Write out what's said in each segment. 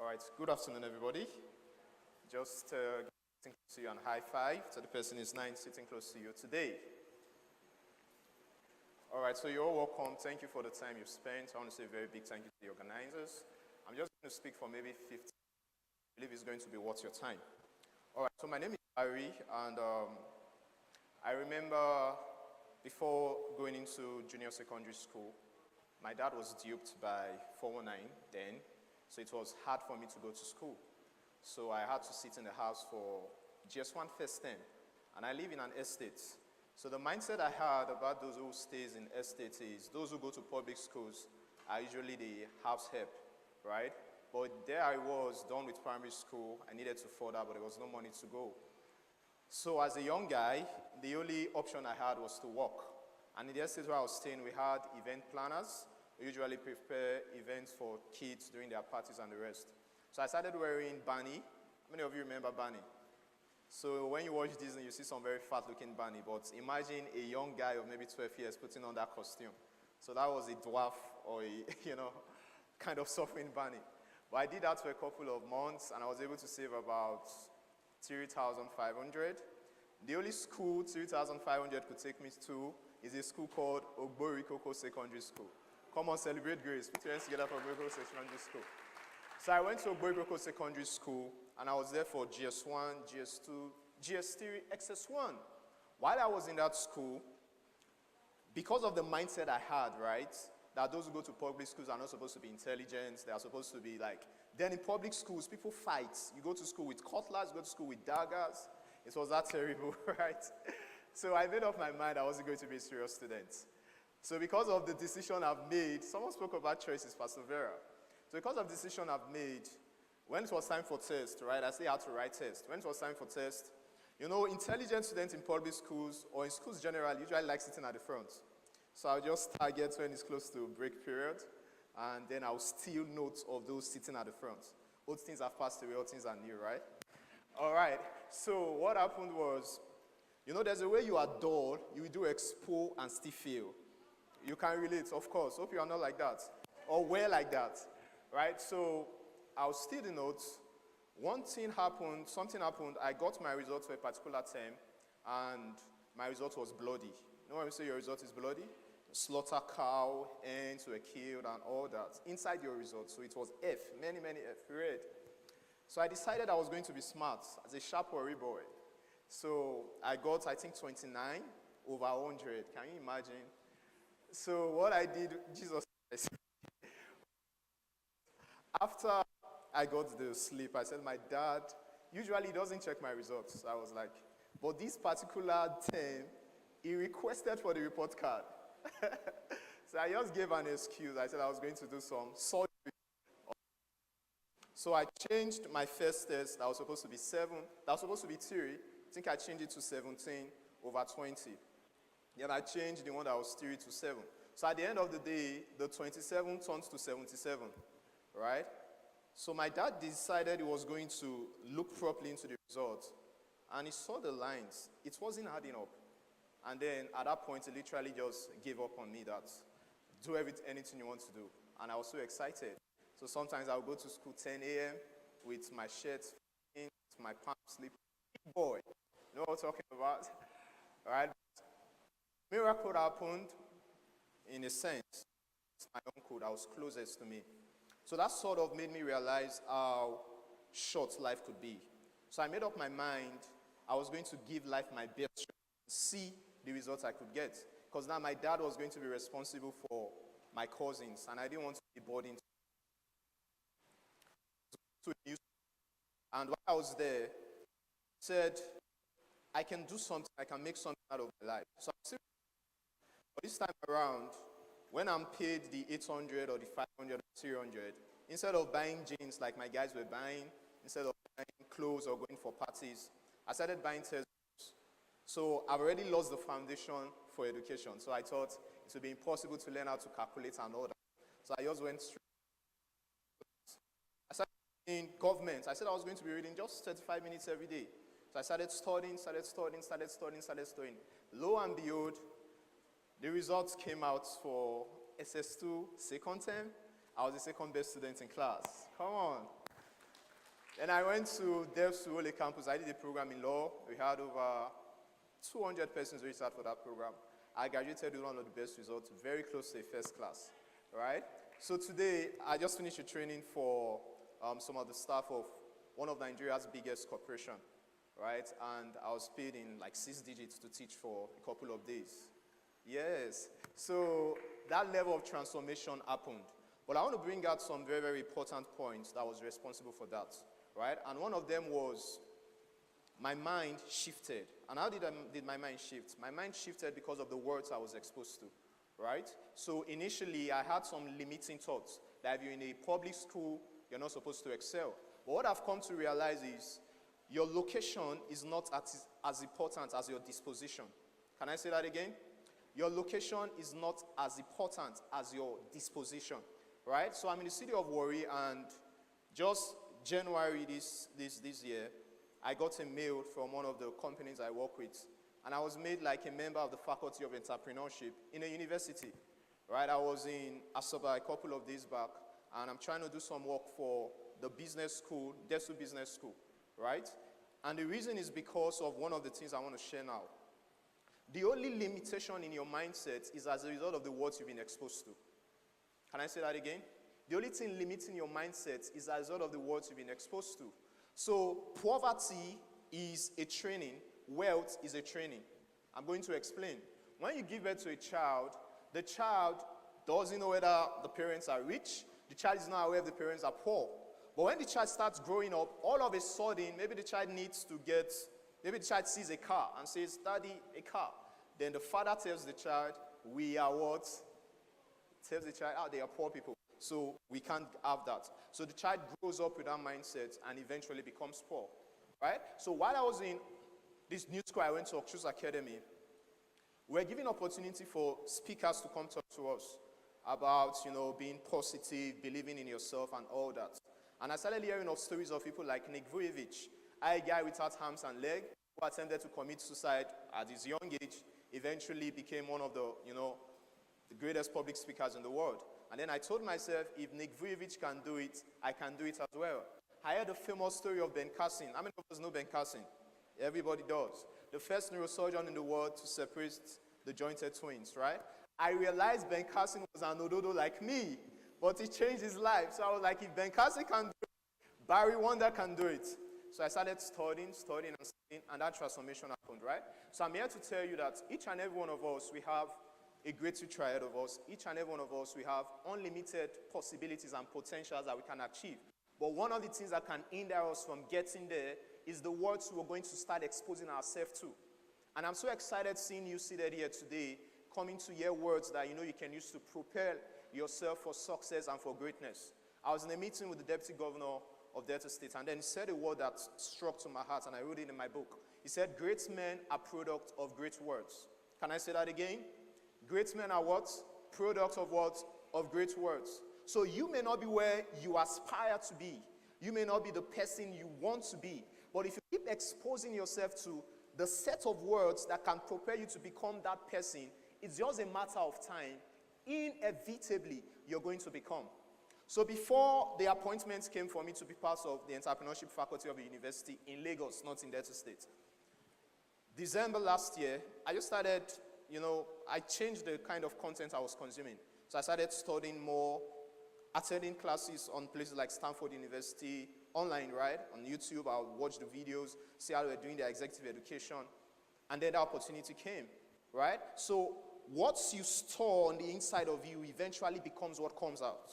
All right, good afternoon, everybody. Just sitting close to you and high five to the person who's sitting close to you today. All right, so you're all welcome. Thank you for the time you've spent. I want to say a very big thank you to the organizers. I'm just going to speak for maybe 15 minutes. I believe it's going to be worth your time. All right, so my name is Barry, and I remember before going into junior secondary school, my dad was duped by 419 then, so it was hard for me to go to school. So I had to sit in the house for just one first term, and I live in an estate. So the mindset I had about those who stays in estates is those who go to public schools are usually the house help, right? But there I was, done with primary school. I needed to further, but there was no money to go. So as a young guy, the only option I had was to work. And in the estate where I was staying, we had event planners. We usually prepare events for kids during their parties and the rest. So I started wearing Barney. How many of you remember Barney? So when you watch Disney, you see some very fat-looking Barney, but imagine a young guy of maybe 12 years putting on that costume. So that was a dwarf or a, kind of suffering Barney. But I did that for a couple of months, and I was able to save about 3,500. The only school 3,500 could take me to is a school called Ogborikoko Secondary School. Come on, celebrate grace. Put your hands together for Ogborikoko Secondary School. So I went to Ogborikoko Secondary School, and I was there for GS1, GS2, TEDxEffurun. While I was in that school, because of the mindset I had, right, that those who go to public schools are not supposed to be intelligent, they are supposed to be like, then in public schools, people fight. You go to school with cutlass, you go to school with daggers. It was that terrible, right? So I made up my mind I wasn't going to be a serious student. So because of the decision I've made, someone spoke about choices, Pastor Vera. So because of the decision I've made, when it was time for test, right, I say how to write test. When it was time for test, intelligent students in public schools or in schools generally usually like sitting at the front. So I'll just target when it's close to break period, and then I'll steal notes of those sitting at the front. Old things have passed away, old things are new, right? All right, so what happened was, there's a way you are dull, you do expo and still fail. You can relate, of course. Hope you are not like that, or were like that, right? So I'll steal the notes. Something happened. I got my results for a particular term, and my result was bloody. You know when we say your result is bloody? Slaughter cow, ants were killed, and all that inside your results. So it was F, many F, red. So I decided I was going to be smart as a sharp worry boy. So I got, I think, 29 over 100. Can you imagine? So what I did, Jesus Christ. After I got the slip, I said, my dad usually doesn't check my results. So I was like, but this particular term, he requested for the report card. So I just gave an excuse. I said I was going to do some surgery. So I changed my first test. That was supposed to be 7. That was supposed to be theory. I think I changed it to 17 over 20. Then I changed the one that was theory to 7. So at the end of the day, the 27 turns to 77, right? So my dad decided he was going to look properly into the results, and he saw the lines. It wasn't adding up. And then at that point, he literally just gave up on me that do anything you want to do. And I was so excited. So sometimes I would go to school 10 a.m. with my shirt, with my pants sleeping. Big boy. You know what I'm talking about? All right? Miracle happened in a sense. My uncle that was closest to me. So that sort of made me realize how short life could be. So I made up my mind I was going to give life my best, see the results I could get. Because now my dad was going to be responsible for my cousins, and I didn't want to be burdened. And while I was there, he said, I can do something, I can make something out of my life. So but this time around, when I'm paid the 800 or the 500 or 300, instead of buying jeans like my guys were buying, instead of buying clothes or going for parties, I started buying textbooks. So I've already lost the foundation for education. So I thought it would be impossible to learn how to calculate and all that. So I just went straight. I started in government. I said I was going to be reading just 35 minutes every day. So I started studying. Lo and behold, the results came out for SS2 second term. I was the second best student in class. Come on. And I went to TEDxEffurun campus. I did a program in law. We had over 200 persons registered for that program. I graduated with one of the best results, very close to a first class, right? So today, I just finished a training for some of the staff of one of Nigeria's biggest corporation, right? And I was paid in like 6 digits to teach for a couple of days. Yes. So that level of transformation happened. But I want to bring out some very, very important points that was responsible for that, right? And one of them was my mind shifted. And how did my mind shift? My mind shifted because of the words I was exposed to, right? So initially, I had some limiting thoughts that if you're in a public school, you're not supposed to excel. But what I've come to realize is your location is not as important as your disposition. Can I say that again? Your location is not as important as your disposition, right? So I'm in the city of Warri, and just January this year, I got a mail from one of the companies I work with, and I was made like a member of the Faculty of Entrepreneurship in a university, right? I was in Asaba a couple of days back, and I'm trying to do some work for the business school, TEDxEffurun Business School, right? And the reason is because of one of the things I want to share now. The only limitation in your mindset is as a result of the words you've been exposed to. Can I say that again? The only thing limiting your mindset is as a result of the words you've been exposed to. So poverty is a training, wealth is a training. I'm going to explain. When you give birth to a child, the child doesn't know whether the parents are rich, the child is not aware if the parents are poor. But when the child starts growing up, all of a sudden, maybe the child sees a car and says, "Daddy, a car." Then the father tells the child, "We are what?" Tells the child, "They are poor people, so we can't have that." So the child grows up with that mindset and eventually becomes poor, right? So while I was in this new school, I went to Oxus Academy. We're giving opportunity for speakers to come talk to us about, being positive, believing in yourself and all that. And I started hearing of stories of people like Nick Vujicic, a guy without arms and legs who attempted to commit suicide at his young age, eventually became one of the greatest public speakers in the world. And then I told myself, if Nick Vujicic can do it, I can do it as well. I heard the famous story of Ben Carson. How many of us know Ben Carson? Everybody does. The first neurosurgeon in the world to separate the jointed twins, right? I realized Ben Carson was an ododo like me, but he changed his life. So I was like, if Ben Carson can do it, Barry Wonder can do it. So I started studying, and that transformation happened, right? So I'm here to tell you that each and every one of us, we have a great future ahead of us. Each and every one of us, we have unlimited possibilities and potentials that we can achieve. But one of the things that can hinder us from getting there is the words we're going to start exposing ourselves to. And I'm so excited seeing you seated here today, coming to hear words that you can use to propel yourself for success and for greatness. I was in a meeting with the Deputy Governor of Delta State, and then he said a word that struck to my heart, and I wrote it in my book. He said, "Great men are product of great words." Can I say that again? Great men are what? Product of what? Of great words. So you may not be where you aspire to be. You may not be the person you want to be. But if you keep exposing yourself to the set of words that can propel you to become that person, it's just a matter of time. Inevitably, you're going to become. So before the appointment came for me to be part of the entrepreneurship faculty of the university in Lagos, not in Delta State, December last year, I just started, I changed the kind of content I was consuming. So I started studying more, attending classes on places like Stanford University, online, right? On YouTube, I would watch the videos, see how they were doing their executive education, and then the opportunity came, right? So what you store on the inside of you eventually becomes what comes out,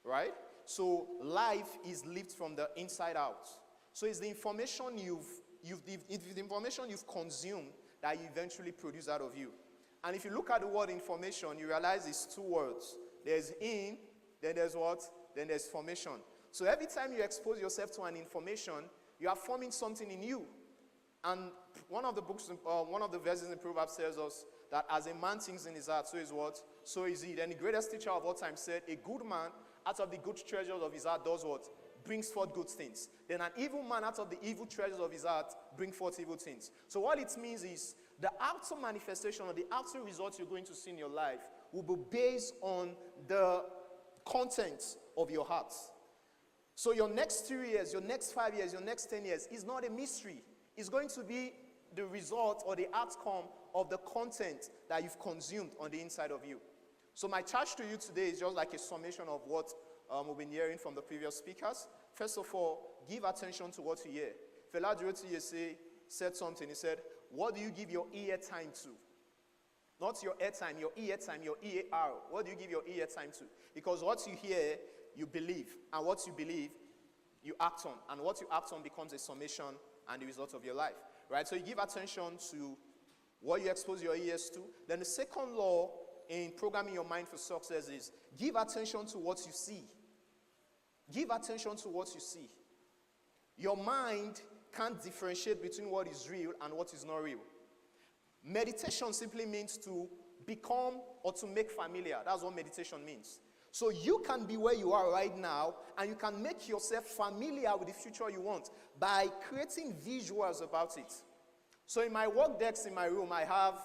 right? So life is lived from the inside out. So it's the information the information you've consumed that you eventually produce out of you. And if you look at the word information, you realize it's two words. There's in, then there's what? Then there's formation. So every time you expose yourself to an information, you are forming something in you. And one of the verses in Proverbs tells us that as a man thinks in his heart, so is what? So is he. Then the greatest teacher of all time said, a good man out of the good treasures of his heart does what? Brings forth good things. Then an evil man out of the evil treasures of his heart brings forth evil things. So what it means is the outer manifestation or the outer results you're going to see in your life will be based on the content of your heart. So your next 3 years, your next 5 years, your next 10 years is not a mystery. It's going to be the result or the outcome of the content that you've consumed on the inside of you. So my charge to you today is just like a summation of what we've been hearing from the previous speakers. First of all, give attention to what you hear. Fela Duroti said something. He said, what do you give your ear time to? Not your air time, your ear time, your EAR. What do you give your ear time to? Because what you hear, you believe. And what you believe, you act on. And what you act on becomes a summation and the result of your life. Right? So you give attention to what you expose your ears to. Then the second law in programming your mind for success is give attention to what you see. Give attention to what you see. Your mind can't differentiate between what is real and what is not real. Meditation simply means to become or to make familiar. That's what meditation means. So you can be where you are right now and you can make yourself familiar with the future you want by creating visuals about it. So in my work decks in my room, I have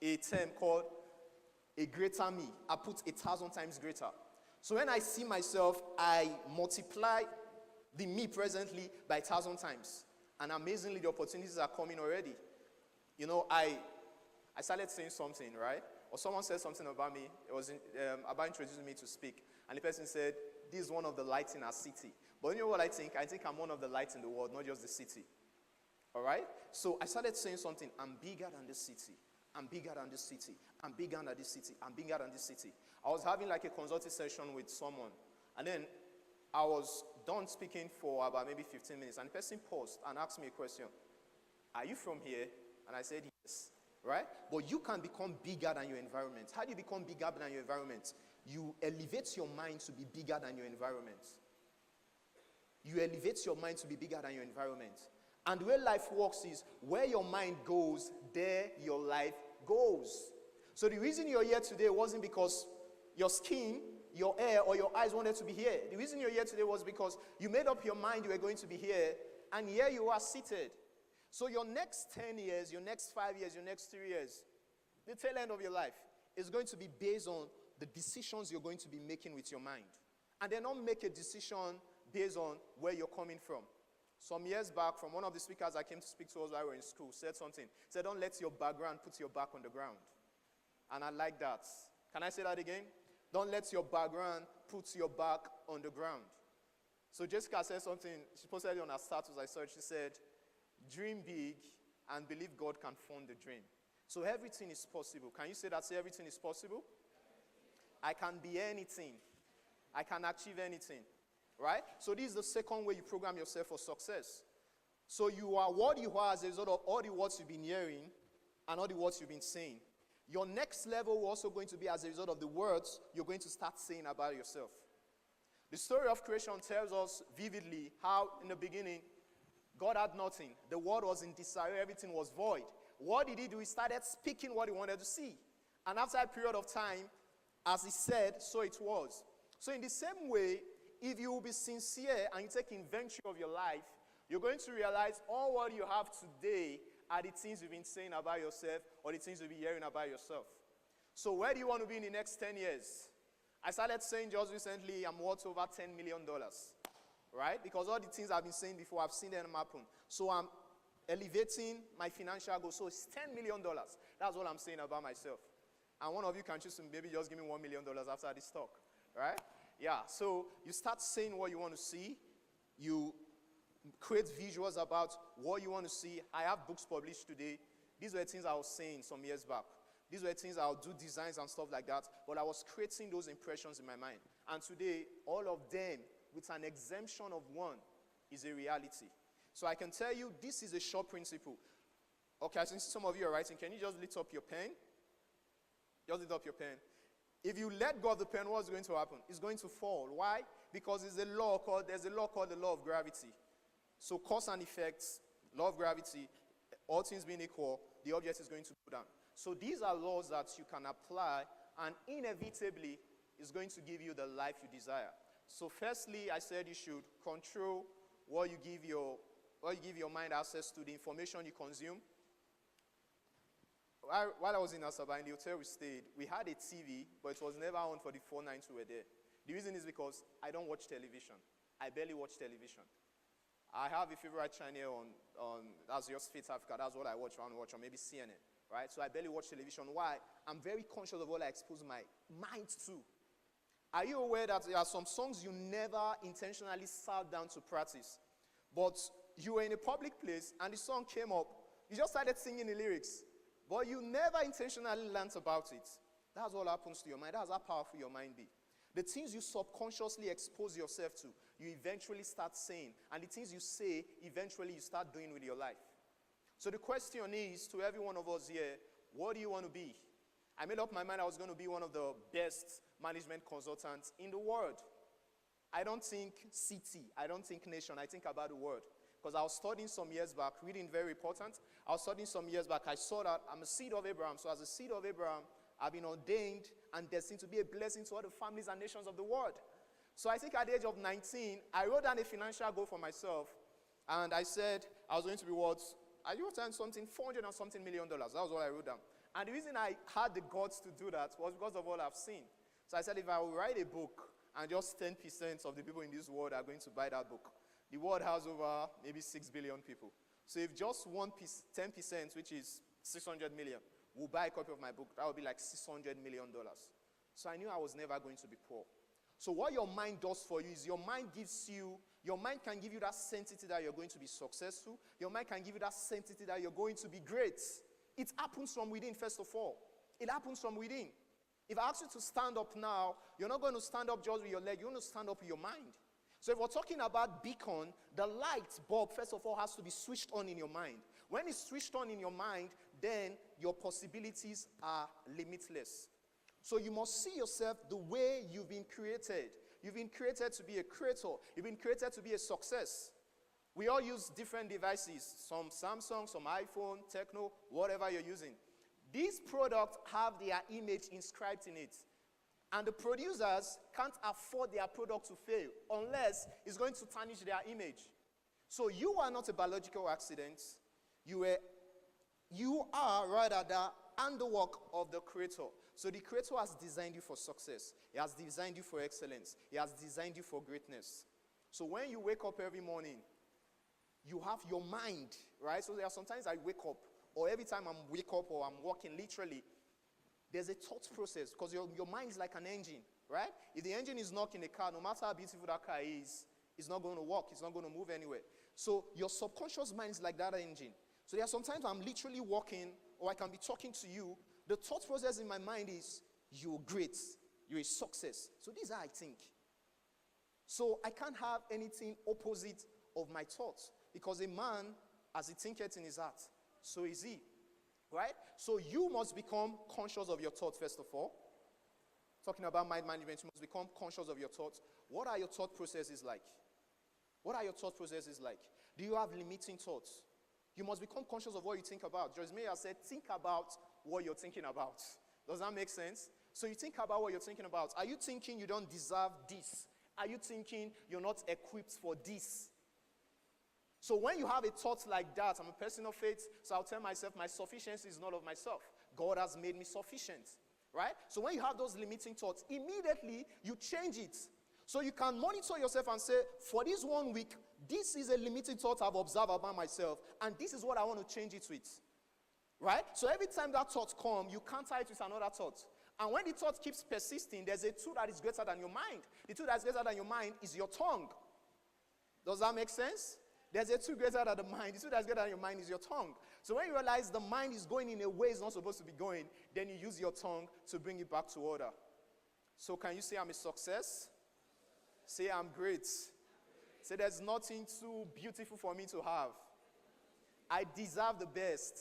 a term called a greater me. I put 1,000 times greater. So when I see myself, I multiply the me presently by 1,000 times. And amazingly, the opportunities are coming already. You know, I started saying something, right? Or someone said something about me. It was about introducing me to speak. And the person said, this is one of the lights in our city. But you know what I think? I think I'm one of the lights in the world, not just the city. All right? So I started saying something. I'm bigger than the city. I'm bigger than the city. I'm bigger than this city. I'm bigger than this city. I was having like a consulting session with someone. And then I was done speaking for about maybe 15 minutes. And the person paused and asked me a question. Are you from here? And I said, yes. Right? But you can become bigger than your environment. How do you become bigger than your environment? You elevate your mind to be bigger than your environment. You elevate your mind to be bigger than your environment. And the way life works is where your mind goes, there your life goes. So the reason you're here today wasn't because your skin, your hair, or your eyes wanted to be here. The reason you're here today was because you made up your mind you were going to be here, and here you are seated. So your next 10 years, your next 5 years, your next 3 years, the tail end of your life is going to be based on the decisions you're going to be making with your mind. And then not make a decision based on where you're coming from. Some years back, from one of the speakers I came to speak to us while we were in school, said something. Said, don't let your background put your back on the ground. And I like that. Can I say that again? Don't let your background put your back on the ground. So Jessica said something. She posted it on her status. I saw it. She said, dream big and believe God can fund the dream. So everything is possible. Can you say that? Say everything is possible. I can be anything. I can achieve anything. Right? So this is the second way you program yourself for success. So you are what you are as a result of all the words you've been hearing and all the words you've been saying. Your next level will also going to be as a result of the words you're going to start saying about yourself. The story of creation tells us vividly how in the beginning God had nothing. The world was in disarray. Everything was void. What did he do? He started speaking what he wanted to see. And after a period of time, as he said, so it was. So in the same way, if you will be sincere and you take inventory of your life, you're going to realize all what you have today are the things you've been saying about yourself or the things you've been hearing about yourself. So where do you want to be in the next 10 years? I started saying just recently I'm worth over $10 million. Right? Because all the things I've been saying before, I've seen them happen. So I'm elevating my financial goal. So it's $10 million. That's what I'm saying about myself. And one of you can choose to maybe just give me $1 million after this talk. Right? Yeah. So you start saying what you want to see. You create visuals about what you want to see. I have books published today. These were things I was saying some years back. These were things I'll do designs and stuff like that. But I was creating those impressions in my mind. And today, all of them, with an exemption of one, is a reality. So I can tell you this is a short principle. Okay, I think some of you are writing. Can you just lift up your pen? Just lift up your pen. If you let go of the pen, what's going to happen? It's going to fall. Why? Because there's a law called the law of gravity. So cause and effects, law of gravity, all things being equal, the object is going to go down. So these are laws that you can apply, and inevitably, it's going to give you the life you desire. So firstly, I said you should control what you give your mind access to, the information you consume. While I was in Asaba, in the hotel we stayed, we had a TV, but it was never on for the 4 nights we were there. The reason is because I don't watch television. I barely watch television. I have a favorite channel on that's Just Fit Africa. That's what I watch, or maybe CNN, right? So I barely watch television. Why? I'm very conscious of what I expose my mind to. Are you aware that there are some songs you never intentionally sat down to practice, but you were in a public place and the song came up, you just started singing the lyrics, but you never intentionally learned about it? That's what happens to your mind. That's how powerful your mind be. The things you subconsciously expose yourself to, you eventually start saying. And the things you say, eventually you start doing with your life. So the question is, to every one of us here, what do you want to be? I made up my mind I was going to be one of the best management consultants in the world. I don't think city, I don't think nation, I think about the world. Because I was studying some years back, reading very important. I was studying some years back, I saw that I'm a seed of Abraham. So as a seed of Abraham, I've been ordained and destined to be a blessing to all the families and nations of the world. So I think at the age of 19, I wrote down a financial goal for myself. And I said I was going to be what? I wrote down something, $400 and something million. That was what I wrote down. And the reason I had the guts to do that was because of what I've seen. So I said if I will write a book and just 10% of the people in this world are going to buy that book, the world has over maybe 6 billion people. So if just 10%, which is 600 million, will buy a copy of my book, that would be like $600 million. So I knew I was never going to be poor. So what your mind does for you is your mind can give you that certainty that you're going to be successful. Your mind can give you that certainty that you're going to be great. It happens from within, first of all. It happens from within. If I ask you to stand up now, you're not going to stand up just with your leg. You're going to stand up with your mind. So if we're talking about beacon, the light bulb, first of all, has to be switched on in your mind. When it's switched on in your mind, then your possibilities are limitless. So you must see yourself the way you've been created. You've been created to be a creator. You've been created to be a success. We all use different devices. Some Samsung, some iPhone, Techno, whatever you're using. These products have their image inscribed in it. And the producers can't afford their product to fail unless it's going to tarnish their image. So you are not a biological accident. You are rather the handiwork of the Creator. So the Creator has designed you for success. He has designed you for excellence. He has designed you for greatness. So when you wake up every morning, you have your mind, right? So there are sometimes I wake up, or every time I wake up or I'm walking, literally, there's a thought process because your mind is like an engine, right? If the engine is not in a car, no matter how beautiful that car is, it's not going to work. It's not going to move anywhere. So your subconscious mind is like that engine. So there are sometimes I'm literally walking or I can be talking to you. The thought process in my mind is, you're great. You're a success. So this is how I think. So I can't have anything opposite of my thoughts because a man, as he thinketh in his heart, so is he. Right? So you must become conscious of your thoughts, first of all. Talking about mind management, you must become conscious of your thoughts. What are your thought processes like? What are your thought processes like? Do you have limiting thoughts? You must become conscious of what you think about. Joyce Meyer said, think about what you're thinking about. Does that make sense? So you think about what you're thinking about. Are you thinking you don't deserve this? Are you thinking you're not equipped for this? So when you have a thought like that, I'm a person of faith, so I'll tell myself my sufficiency is not of myself. God has made me sufficient, right? So when you have those limiting thoughts, immediately you change it. So you can monitor yourself and say, for this 1 week, this is a limiting thought I've observed about myself, and this is what I want to change it with, right? So every time that thought comes, you counter it with another thought. And when the thought keeps persisting, there's a tool that is greater than your mind. The tool that is greater than your mind is your tongue. Does that make sense? There's a tool greater than the mind. The tool that's greater than your mind is your tongue. So when you realize the mind is going in a way it's not supposed to be going, then you use your tongue to bring it back to order. So can you say I'm a success? Say I'm great. Say there's nothing too beautiful for me to have. I deserve the best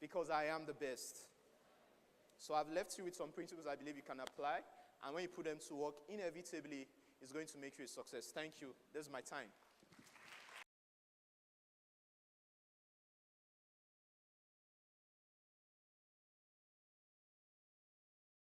because I am the best. So I've left you with some principles I believe you can apply. And when you put them to work, inevitably, it's going to make you a success. Thank you. This is my time.